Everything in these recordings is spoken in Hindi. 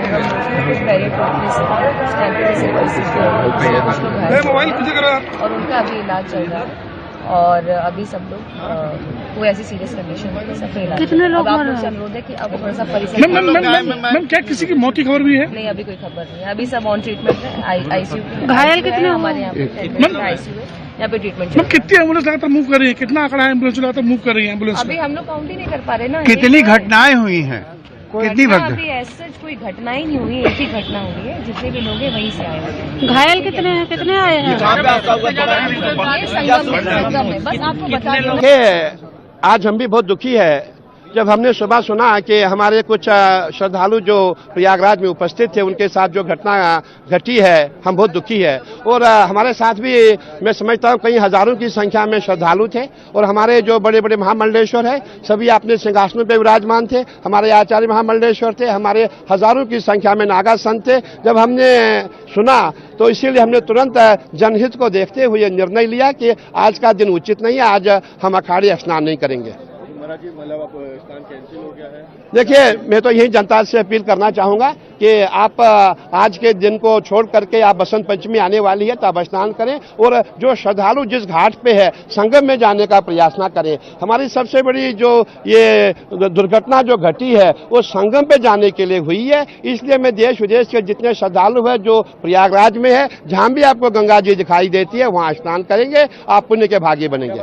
संगम में कुछ बैरियर टूटने से कुछ टेम्परेचर परिस्थिति कुछ लोग घायल और उनका अभी इलाज चल रहा है। और अभी सब लोग कोई ऐसी सीरियस कंडीशन नहीं, सबका इलाज। कितने लोग? अब आप लोग से अनुरोध है कि अब थोड़ा सा परिसर। मैम क्या किसी की मौत की खबर भी है? नहीं, अभी कोई खबर नहीं है। अभी सब ऑन ट्रीटमेंट है, आईसीयू। घायल कितने हमारे यहाँ पे आईसीयू है, यहाँ पे ट्रीटमेंट। कितनी एम्बुलेंस लगातार मूव कर रही है? कितना आंकड़ा है एम्बुलेंस लगातार मूव कर रही है एम्बुलेंस? अभी हम लोग काउंट ही नहीं कर पा रहे ना। कितनी घटनाएं हुई हैं? कितनी अभी ऐसा कोई घटना ही नहीं हुई, एक ही घटना हुई है। जितने भी लोग हैं वहीं से आए हैं। घायल कितने हैं? कितने आए हैं? ये संगम में बस आपको बता दूं। आज हम भी बहुत दुखी है जब हमने सुबह सुना कि हमारे कुछ श्रद्धालु जो प्रयागराज में उपस्थित थे उनके साथ जो घटना घटी है, हम बहुत दुखी है। और हमारे साथ भी मैं समझता हूँ कई हजारों की संख्या में श्रद्धालु थे और हमारे जो बड़े बड़े महामंडलेश्वर है सभी अपने सिंहासनों पर विराजमान थे। हमारे आचार्य महामंडलेश्वर थे, हमारे हजारों की संख्या में नागा संत थे। जब हमने सुना तो इसीलिए हमने तुरंत जनहित को देखते हुए निर्णय लिया कि आज का दिन उचित नहीं है, आज हम अखाड़े स्नान नहीं करेंगे। देखिए, मैं तो यही जनता से अपील करना चाहूंगा कि आप आज के दिन को छोड़ करके आप बसंत पंचमी आने वाली है तो आप स्नान करें और जो श्रद्धालु जिस घाट पे है संगम में जाने का प्रयास ना करें। हमारी सबसे बड़ी जो ये दुर्घटना जो घटी है वो संगम पे जाने के लिए हुई है। इसलिए मैं देश विदेश के जितने श्रद्धालु है जो प्रयागराज में है, जहां भी आपको गंगा जी दिखाई देती है वहां स्नान करेंगे, आप पुण्य के भागी बनेंगे।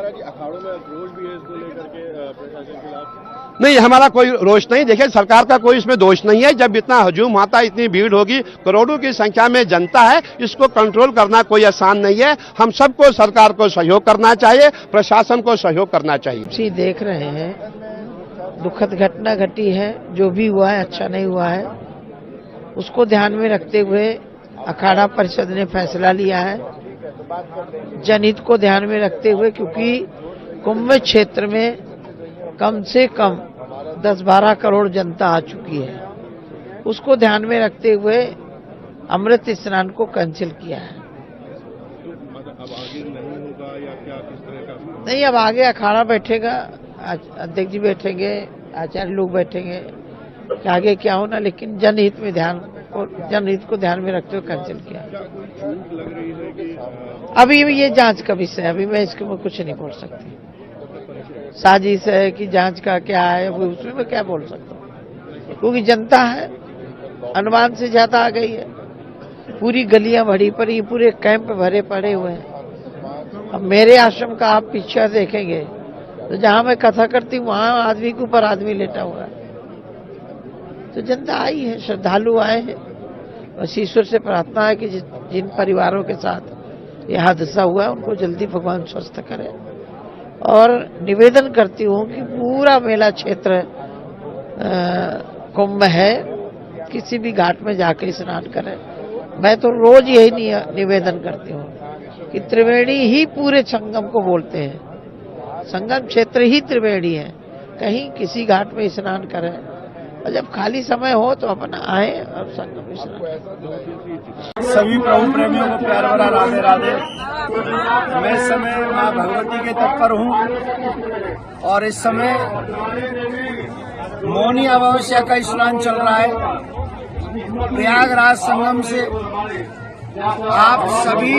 नहीं, हमारा कोई रोष नहीं। देखिए, सरकार का कोई इसमें दोष नहीं है। जब इतना हजूम आता, इतनी भीड़ होगी, करोड़ों की संख्या में जनता है, इसको कंट्रोल करना कोई आसान नहीं है। हम सबको सरकार को सहयोग करना चाहिए, प्रशासन को सहयोग करना चाहिए। जी देख रहे हैं, दुखद घटना घटी है। जो भी हुआ है अच्छा नहीं हुआ है, उसको ध्यान में रखते हुए अखाड़ा परिषद ने फैसला लिया है, जनहित को ध्यान में रखते हुए, क्योंकि कुंभ क्षेत्र में कम से कम 10-12 करोड़ जनता आ चुकी है। उसको ध्यान में रखते हुए अमृत स्नान को कैंसिल किया है। नहीं, अब आगे अखाड़ा बैठेगा, अध्यक्ष जी बैठेंगे, आचार्य लोग बैठेंगे कि आगे क्या होना, लेकिन जनहित को ध्यान में रखते हुए कैंसिल किया। अभी ये जांच का विषय है, अभी मैं इसके में कुछ नहीं बोल सकती। साजिश है कि जांच का क्या है, वो उसमें मैं क्या बोल सकता हूँ, क्योंकि जनता है अनुमान से ज्यादा आ गई है। पूरी गलियां भरी पड़ी, पूरे कैंप भरे पड़े हुए हैं। अब मेरे आश्रम का आप पिक्चर देखेंगे तो जहां मैं कथा करती हूँ वहां आदमी के ऊपर आदमी लेटा हुआ है। तो जनता आई है, श्रद्धालु आए हैं। बस ईश्वर से प्रार्थना है कि जिन परिवारों के साथ यह हादसा हुआ है उनको जल्दी भगवान स्वस्थ करे। और निवेदन करती हूँ कि पूरा मेला क्षेत्र कुंभ है, किसी भी घाट में जाकर स्नान करें। मैं तो रोज यही निवेदन करती हूँ कि त्रिवेणी ही पूरे संगम को बोलते हैं, संगम क्षेत्र ही त्रिवेणी है। कहीं किसी घाट में स्नान करें और जब खाली समय हो तो अपना आए और संगम स्नान करें। सभी प्रभु प्रेमियों को प्यार भरा राधे राधे। मैं इस समय माँ भगवती के तट पर हूँ और इस समय मौनी अमावस्या का स्नान चल रहा है प्रयागराज संगम से। आप सभी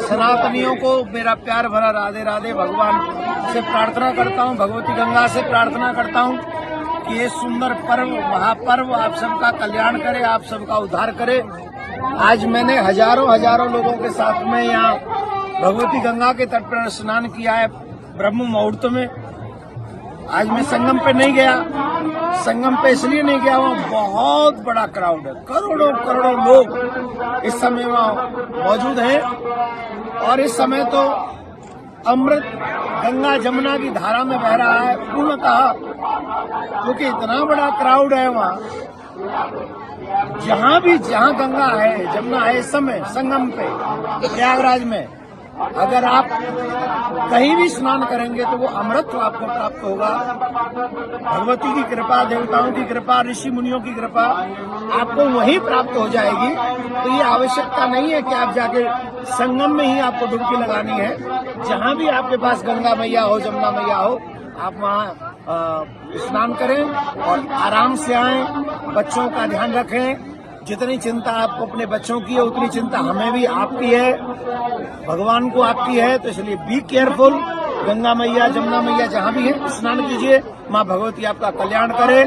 सनातनियों को मेरा प्यार भरा राधे राधे। भगवान से प्रार्थना करता हूँ, भगवती गंगा से प्रार्थना करता हूँ कि ये सुंदर पर्व, महापर्व आप सबका कल्याण करे, आप सबका उद्धार करे। आज मैंने हजारों लोगों के साथ में यहाँ भगवती गंगा के तट पर स्नान किया है ब्रह्म मुहूर्त में। आज मैं संगम पे नहीं गया, संगम पे इसलिए नहीं गया, वहाँ बहुत बड़ा क्राउड है, करोड़ों लोग इस समय वहाँ मौजूद हैं। और इस समय तो अमृत गंगा जमुना की धारा में बह रहा है पूर्णतः, क्योंकि इतना बड़ा क्राउड है वहाँ। जहाँ गंगा है, जमुना है, इस समय संगम पे प्रयागराज में अगर आप कहीं भी स्नान करेंगे तो वो अमृत आपको प्राप्त होगा। भगवती की कृपा, देवताओं की कृपा, ऋषि मुनियों की कृपा आपको वहीं प्राप्त हो जाएगी। तो ये आवश्यकता नहीं है कि आप जाके संगम में ही आपको डुबकी लगानी है। जहाँ भी आपके पास गंगा मैया हो, जमुना मैया हो, आप वहाँ स्नान करें और आराम से आएं। बच्चों का ध्यान रखें, जितनी चिंता आपको अपने बच्चों की है उतनी चिंता हमें भी आपकी है, भगवान को आपकी है। तो इसलिए बी केयरफुल। गंगा मैया, जमुना मैया जहाँ भी है स्नान कीजिए। माँ भगवती आपका कल्याण करे।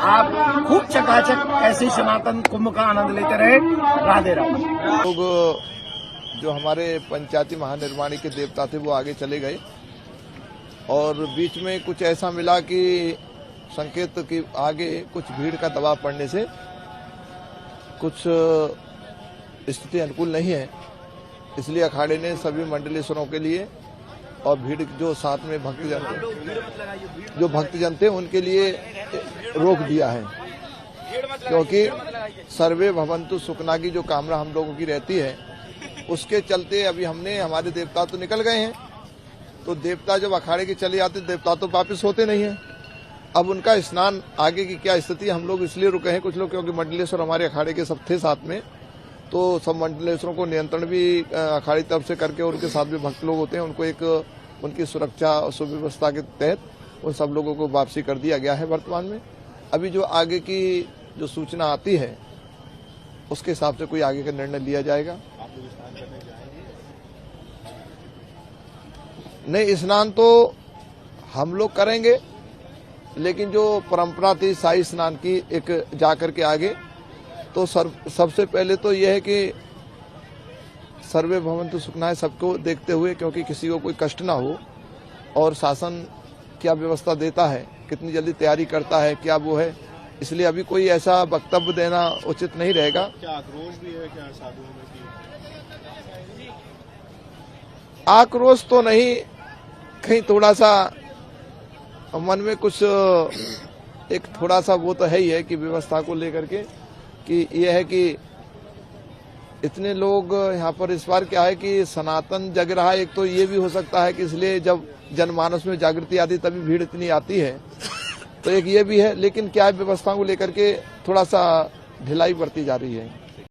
आप खूब चकाचक ऐसे सनातन कुंभ का आनंद लेते रहे। राधे राधे। लोग जो हमारे पंचायती महानिर्माणी के देवता थे वो आगे चले गए और बीच में कुछ ऐसा मिला कि संकेत कि आगे कुछ भीड़ का दबाव पड़ने से कुछ स्थिति अनुकूल नहीं है। इसलिए अखाड़े ने सभी मंडलेश्वरों के लिए और भीड़ जो साथ में भक्तजन थे उनके लिए रोक दिया है, क्योंकि सर्वे भवन्तु सुखना की जो कामना हम लोगों की रहती है उसके चलते अभी हमारे देवता तो निकल गए हैं। तो देवता जब अखाड़े के चले आते देवता तो वापस होते नहीं हैं। अब उनका स्नान आगे की क्या स्थिति, हम लोग इसलिए रुके हैं कुछ लोग, क्योंकि मंडलेश्वर हमारे अखाड़े के सब थे साथ में। तो सब मंडलेश्वरों को नियंत्रण भी अखाड़ी तरफ से करके उनके साथ भी भक्त लोग होते हैं, उनको एक उनकी सुरक्षा और सुव्यवस्था के तहत उन सब लोगों को वापसी कर दिया गया है। वर्तमान में अभी जो आगे की जो सूचना आती है उसके हिसाब से कोई आगे का निर्णय लिया जाएगा। नहीं, स्नान तो हम लोग करेंगे, लेकिन जो परंपरा थी शाही स्नान की एक जाकर के आगे, तो सबसे पहले तो यह है कि सर्वे भवन्तु सुखना है सबको देखते हुए, क्योंकि किसी को कोई कष्ट ना हो, और शासन क्या व्यवस्था देता है, कितनी जल्दी तैयारी करता है, क्या वो है, इसलिए अभी कोई ऐसा वक्तव्य देना उचित नहीं रहेगा। क्या आक्रोश भी है क्या साधुओं में? आक्रोश तो नहीं, कहीं थोड़ा सा मन में कुछ एक थोड़ा सा वो तो है ही है कि व्यवस्था को लेकर के कि ये है कि इतने लोग यहाँ पर इस बार क्या है कि सनातन जग रहा है। एक तो ये भी हो सकता है कि इसलिए जब जनमानस में जागृति आती तभी भीड़ इतनी आती है, तो एक ये भी है। लेकिन क्या है, व्यवस्था को लेकर के थोड़ा सा ढिलाई बरती जा रही है।